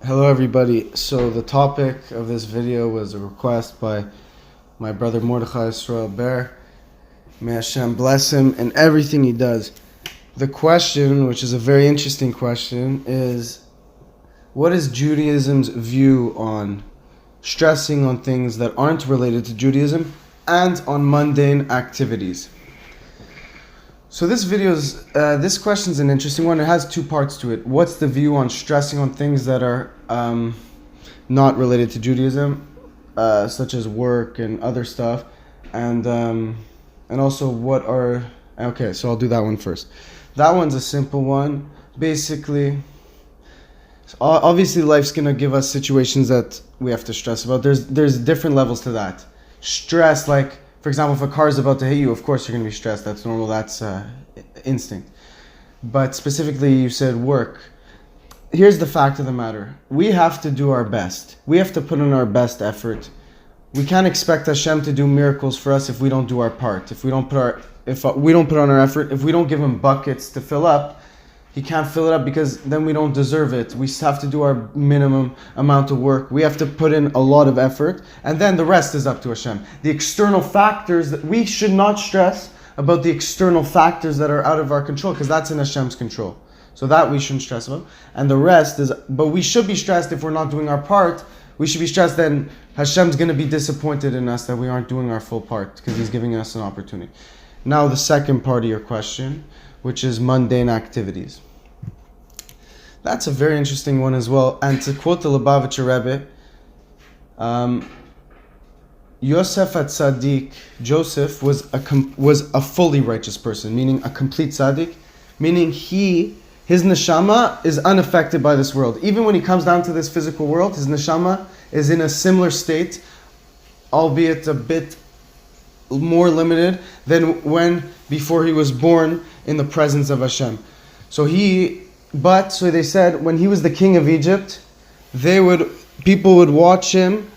Hello everybody. So the topic of this video was a request by my brother Mordechai Israel Ber. May Hashem bless him in everything he does. The question, which is a very interesting question, is what is Judaism's view on stressing on things that aren't related to Judaism and on mundane activities? So this question is an interesting one. It has two parts to it. What's the view on stressing on things that are not related to Judaism, such as work and other stuff, and also what are... Okay, so I'll do that one first. That one's a simple one. Basically, obviously life's going to give us situations that we have to stress about. There's different levels to that. Stress, like, for example, if a car is about to hit you, of course you're going to be stressed. That's normal. That's instinct. But specifically, you said work. Here's the fact of the matter. We have to do our best. We have to put in our best effort. We can't expect Hashem to do miracles for us if we don't do our part. If we don't put on our effort, if we don't give Him buckets to fill up, He can't fill it up because then we don't deserve it. We have to do our minimum amount of work. We have to put in a lot of effort, and then the rest is up to Hashem. The external factors, that we should not stress about the external factors that are out of our control, because that's in Hashem's control. So that we shouldn't stress about. And the rest is, but we should be stressed if we're not doing our part. We should be stressed then Hashem's going to be disappointed in us that we aren't doing our full part, because He's giving us an opportunity. Now the second part of your question, which is mundane activities. That's a very interesting one as well. And to quote the Lubavitcher Rebbe, Yosef HaTzadik, Joseph was a fully righteous person, meaning a complete tzaddik, meaning his neshama is unaffected by this world. Even when he comes down to this physical world, his neshama is in a similar state, albeit a bit more limited than before he was born in the presence of Hashem. So they said when he was the king of Egypt, people would watch him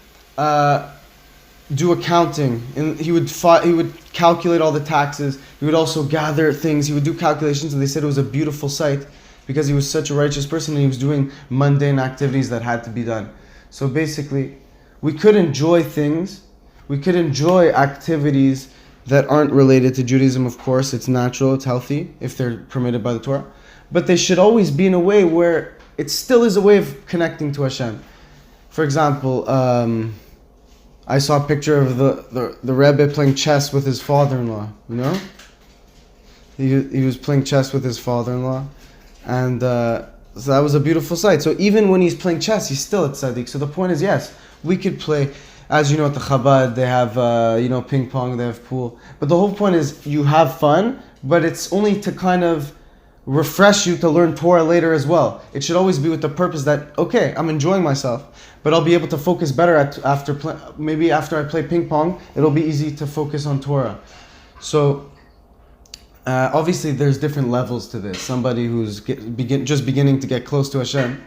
do accounting, and he would calculate all the taxes. He would also gather things. He would do calculations, and they said it was a beautiful sight because he was such a righteous person and he was doing mundane activities that had to be done. So basically, we could enjoy things. We could enjoy activities that aren't related to Judaism. Of course, it's natural, it's healthy if they're permitted by the Torah. But they should always be in a way where it still is a way of connecting to Hashem. For example, I saw a picture of the Rebbe playing chess with his father-in-law. You know, he was playing chess with his father-in-law, and so that was a beautiful sight. So even when he's playing chess, he's still at tzaddik. So the point is, yes, we could play. As you know, at the Chabad, they have ping pong, they have pool. But the whole point is you have fun, but it's only to kind of refresh you to learn Torah later as well. It should always be with the purpose that, okay, I'm enjoying myself, but I'll be able to focus better after I play ping pong. It'll be easy to focus on Torah. So obviously there's different levels to this. Somebody who's just beginning to get close to Hashem,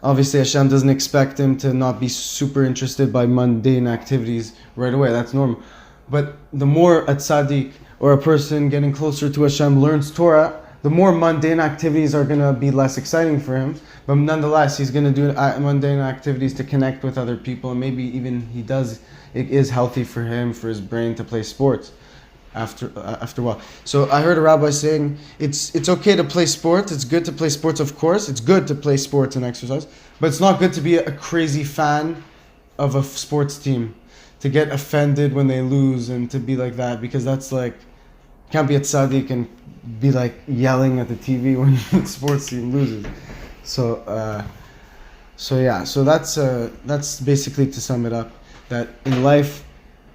obviously Hashem doesn't expect him to not be super interested by mundane activities right away. That's normal. But the more a tzaddik or a person getting closer to Hashem learns Torah, the more mundane activities are going to be less exciting for him. But nonetheless, he's going to do mundane activities to connect with other people. And maybe even it is healthy for him, for his brain, to play sports after a while. So I heard a rabbi saying, it's okay to play sports. It's good to play sports, of course. It's good to play sports and exercise. But it's not good to be a crazy fan of a sports team, to get offended when they lose and to be like that. Because that's like, can't be a tzaddik and be like yelling at the TV when the sports team loses. So that's basically, to sum it up, that in life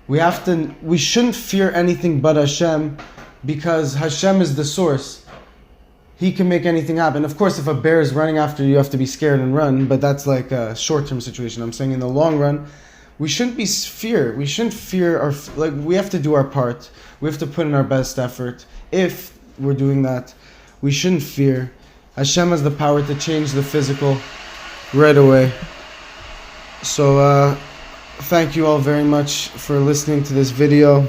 we shouldn't fear anything but Hashem, because Hashem is the source. He can make anything happen. Of course, if a bear is running after you, you have to be scared and run, but that's like a short-term situation. I'm saying in the long run, we shouldn't fear. We shouldn't fear we have to do our part. We have to put in our best effort. If we're doing that, we shouldn't fear. Hashem has the power to change the physical right away. So thank you all very much for listening to this video.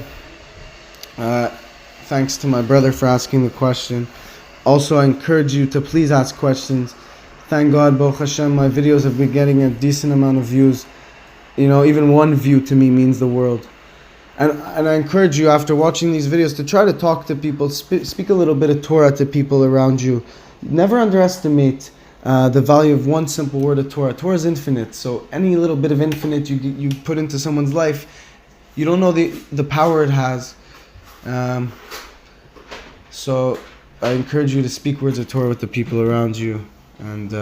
Thanks to my brother for asking the question. Also, I encourage you to please ask questions. Thank God, Baruch Hashem, my videos have been getting a decent amount of views. Even one view to me means the world. And I encourage you, after watching these videos, to try to talk to people, speak a little bit of Torah to people around you. Never underestimate the value of one simple word of Torah. Torah is infinite, so any little bit of infinite you put into someone's life, you don't know the power it has. So I encourage you to speak words of Torah with the people around you. And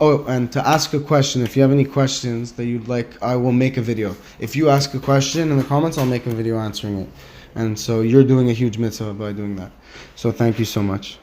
and to ask a question. If you have any questions that you'd like, I will make a video. If you ask a question in the comments, I'll make a video answering it. And so you're doing a huge mitzvah by doing that. So thank you so much.